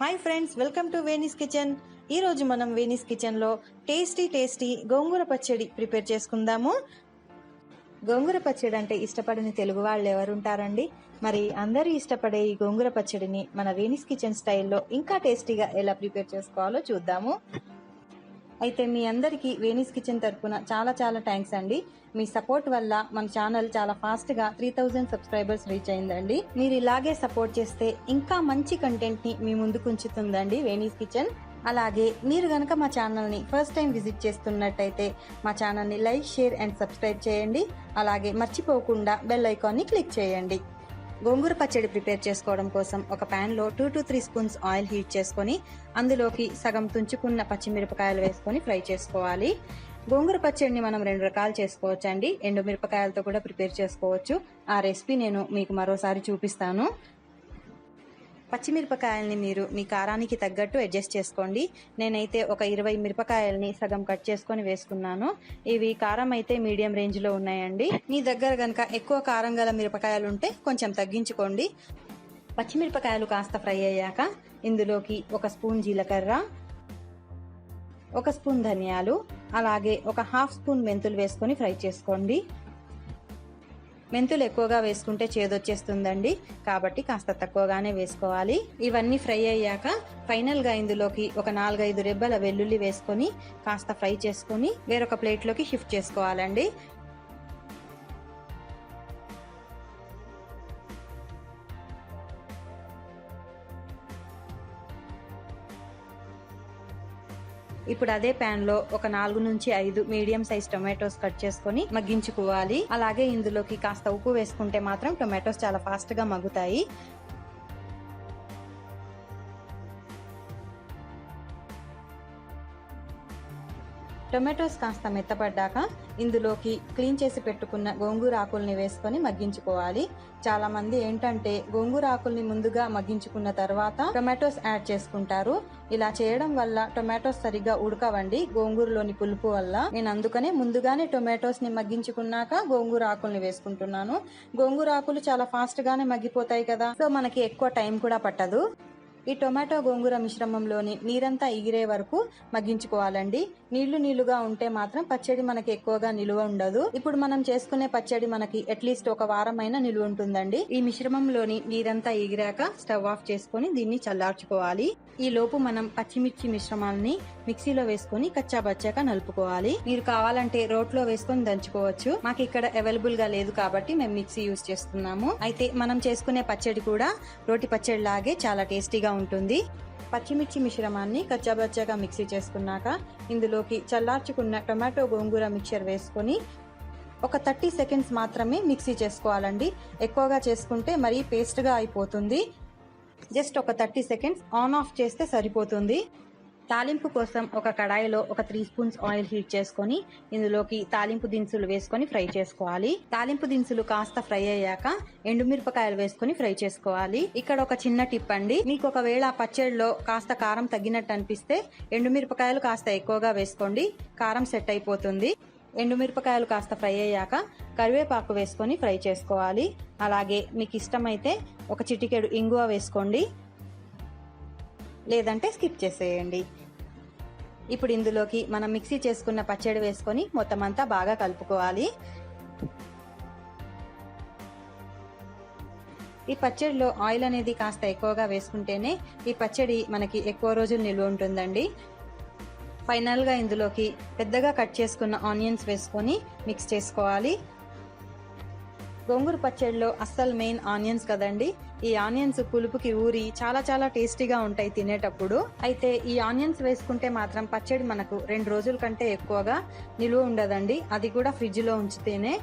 Hi friends, welcome to Veni's kitchen. ఈ రోజు మనం వేణీస్ కిచెన్ లో టేస్టీ గోంగూర పచ్చడి ప్రిపేర్ చేసుకుందాము. గోంగూర పచ్చడి అంటే ఇష్టపడని తెలుగు వాళ్ళు ఎవరుంటారండి? మరి అందరూ ఇష్టపడే ఈ గోంగూర పచ్చడిని మన వేణీస్ కిచెన్ స్టైల్లో ఇంకా టేస్టీగా ఎలా ప్రిపేర్ చేసుకోవాలో చూద్దాము. అయితే మీ అందరికీ వేణీస్ కిచెన్ తరఫున చాలా థ్యాంక్స్ అండి. మీ సపోర్ట్ వల్ల మన ఛానల్ చాలా ఫాస్ట్ గా 3000 సబ్స్క్రైబర్స్ రీచ్ అయిందండి. మీరు ఇలాగే సపోర్ట్ చేస్తే ఇంకా మంచి కంటెంట్ ని మీ ముందుకు ఉంచుతుందండి వేణీస్ కిచెన్. అలాగే మీరు గనక మా ఛానల్ ని ఫస్ట్ టైం విజిట్ చేస్తున్నట్టయితే మా ఛానల్ ని లైక్, షేర్ అండ్ సబ్స్క్రైబ్ చేయండి. అలాగే మర్చిపోకుండా బెల్ ఐకాన్ ని క్లిక్ చేయండి. గోంగూర పచ్చడి ప్రిపేర్ చేసుకోవడం కోసం ఒక ప్యాన్ లో 2 to 3 స్పూన్స్ ఆయిల్ హీట్ చేసుకొని అందులోకి సగం తుంచుకున్న పచ్చిమిరపకాయలు వేసుకొని ఫ్రై చేసుకోవాలి. గోంగూర పచ్చడిని మనం 2 రకాలు చేసుకోవచ్చు అండి. ఎండు మిరపకాయలతో కూడా ప్రిపేర్ చేసుకోవచ్చు. ఆ రెసిపీ నేను మీకు మరోసారి చూపిస్తాను. పచ్చిమిరపకాయల్ని మీరు మీ కారానికి తగ్గట్టు అడ్జస్ట్ చేసుకోండి. నేనైతే ఒక 20 మిరపకాయల్ని సగం కట్ చేసుకొని వేసుకున్నాను. ఇవి కారం అయితే మీడియం రేంజ్ లో ఉన్నాయండి. మీ దగ్గర గనక ఎక్కువ కారం గల మిరపకాయలు ఉంటే కొంచెం తగ్గించుకోండి. పచ్చిమిరపకాయలు కాస్త ఫ్రై అయ్యాక ఇందులోకి 1 స్పూన్ జీలకర్ర, 1 స్పూన్ ధనియాలు, అలాగే 1/2 స్పూన్ మెంతులు వేసుకొని ఫ్రై చేసుకోండి. మెంతులు ఎక్కువగా వేసుకుంటే చేదొచ్చేస్తుందండి, కాబట్టి కాస్త తక్కువగానే వేసుకోవాలి. ఇవన్నీ ఫ్రై అయ్యాక ఫైనల్ గా ఇందులోకి ఒక 4-5 రెబ్బల వెల్లుల్లి వేసుకొని కాస్త ఫ్రై చేసుకొని వేరొక ప్లేట్లోకి షిఫ్ట్ చేసుకోవాలండి. ఇప్పుడు అదే ప్యాన్ లో ఒక 4 నుంచి 5 మీడియం సైజ్ టొమాటోస్ కట్ చేసుకొని మగ్గించుకోవాలి. అలాగే ఇందులోకి కాస్త ఉప్పు వేసుకుంటే మాత్రం టొమాటోస్ చాలా ఫాస్ట్ గా మగ్గుతాయి. టొమాటోస్ కాస్త మెత్తపడ్డాక ఇందులోకి క్లీన్ చేసి పెట్టుకున్న గోంగూర ఆకుల్ని వేసుకొని మగ్గించుకోవాలి. చాలా మంది ఏంటంటే గోంగూర ఆకుల్ని ముందుగా మగ్గించుకున్న తర్వాత టొమాటోస్ యాడ్ చేసుకుంటారు. ఇలా చేయడం వల్ల టొమాటోస్ సరిగ్గా ఉడకవండి గోంగూరలోని పులుపు వల్ల. నేను అందుకనే ముందుగానే టొమాటోస్ ని మగ్గించుకున్నాక గోంగూర ఆకుల్ని వేసుకుంటున్నాను. గోంగూర ఆకులు చాలా ఫాస్ట్ గానే మగ్గిపోతాయి కదా, సో మనకి ఎక్కువ టైం కూడా పట్టదు. ఈ టొమాటో గోంగూర మిశ్రమంలోని నీరంతా ఎగిరే వరకు మగ్గించుకోవాలండి. నీళ్లుగా ఉంటే మాత్రం పచ్చడి మనకి ఎక్కువగా నిలువ ఉండదు. ఇప్పుడు మనం చేసుకునే పచ్చడి మనకి అట్లీస్ట్ ఒక వారం అయినా నిలువ ఉంటుందండి. ఈ మిశ్రమంలోని నీరంతా ఎగిరాక స్టవ్ ఆఫ్ చేసుకుని దీన్ని చల్లార్చుకోవాలి. ఈ లోపు మనం పచ్చిమిర్చి మిశ్రమాన్ని మిక్సీలో వేసుకుని కచ్చాబచ్చాక నలుపుకోవాలి. మీరు కావాలంటే రోట్లో వేసుకొని దంచుకోవచ్చు. మాకు ఇక్కడ అవైలబుల్ గా లేదు కాబట్టి మేము మిక్సీ యూజ్ చేస్తున్నాము. అయితే మనం చేసుకునే పచ్చడి కూడా రోటి పచ్చడి లాగే చాలా టేస్టీగా ఉంటుంది. పచ్చిమిర్చి మిశ్రమాన్ని కచ్చాబచ్చాగా మిక్సీ చేసుకున్నాక ఇందులోకి చల్లార్చుకున్న టొమాటో గోంగూర మిక్చర్ వేసుకొని ఒక 30 సెకండ్స్ మాత్రమే మిక్సీ చేసుకోవాలండి. ఎక్కువగా చేసుకుంటే మరీ పేస్ట్ గా అయిపోతుంది. జస్ట్ ఒక 30 సెకండ్స్ ఆన్ ఆఫ్ చేస్తే సరిపోతుంది. తాలింపు కోసం ఒక కడాయిలో ఒక 3 స్పూన్స్ ఆయిల్ హీట్ చేసుకొని ఇందులోకి తాలింపు దినుసులు వేసుకొని ఫ్రై చేసుకోవాలి. తాలింపు దినుసులు కాస్త ఫ్రై అయ్యాక ఎండుమిరపకాయలు వేసుకొని ఫ్రై చేసుకోవాలి. ఇక్కడ ఒక చిన్న టిప్ అండి, మీకు ఒకవేళ పచ్చడిలో కాస్త కారం తగ్గినట్టు అనిపిస్తే ఎండుమిరపకాయలు కాస్త ఎక్కువగా వేసుకోండి, కారం సెట్ అయిపోతుంది. ఎండుమిరపకాయలు కాస్త ఫ్రై అయ్యాక కరివేపాకు వేసుకొని ఫ్రై చేసుకోవాలి. అలాగే మీకు ఇష్టమైతే ఒక చిటికెడు ఇంగువ వేసుకోండి, లేదంటే స్కిప్ చేసేయండి. ఇప్పుడు ఇందులోకి మనం మిక్సీ చేసుకున్న పచ్చడి వేసుకొని మొత్తం అంతా బాగా కలుపుకోవాలి. ఈ పచ్చడిలో ఆయిల్ అనేది కాస్త ఎక్కువగా వేసుకుంటేనే ఈ పచ్చడి మనకి ఎక్కువ రోజులు నిల్వ ఉంటుందండి. ఫైనల్ గా ఇందులోకి పెద్దగా కట్ చేసుకున్న ఆనియన్స్ వేసుకొని మిక్స్ చేసుకోవాలి. గోంగూర పచ్చడిలో అస్సలు మెయిన్ ఆనియన్స్ కదండి. ఈ ఆనియన్స్ పులుపుకి ఊరి చాలా టేస్టీగా ఉంటాయి తినేటప్పుడు. అయితే ఈ ఆనియన్స్ వేసుకుంటే మాత్రం పచ్చడి మనకు 2 రోజుల కంటే ఎక్కువగా నిలువ ఉండదండి, అది కూడా ఫ్రిడ్జ్ లో ఉంచితేనే.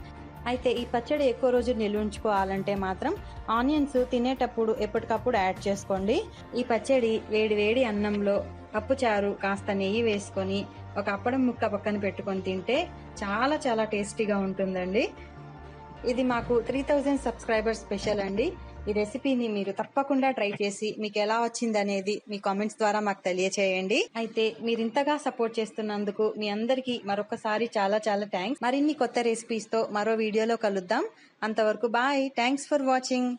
అయితే ఈ పచ్చడి ఎక్కువ రోజులు నిల్వ ఉంచుకోవాలంటే మాత్రం ఆనియన్స్ తినేటప్పుడు ఎప్పటికప్పుడు యాడ్ చేసుకోండి. ఈ పచ్చడి వేడి అన్నంలో పప్పుచారు కాస్త నెయ్యి వేసుకొని ఒక అప్పడం ముక్క పక్కన పెట్టుకొని తింటే చాలా టేస్టీగా ఉంటుందండి. ఇది మాకు 3000 సబ్స్క్రైబర్స్ స్పెషల్ అండి. ఈ రెసిపీని మీరు తప్పకుండా ట్రై చేసి మీకు ఎలా వచ్చింది అనేది మీ కామెంట్స్ ద్వారా మాకు తెలియచేయండి. అయితే మీరు ఇంతగా సపోర్ట్ చేస్తున్నందుకు మీ అందరికీ మరొకసారి చాలా థ్యాంక్స్. మరిన్ని కొత్త రెసిపీస్ తో మరో వీడియోలో కలుద్దాం. అంతవరకు బాయ్. Thanks for watching.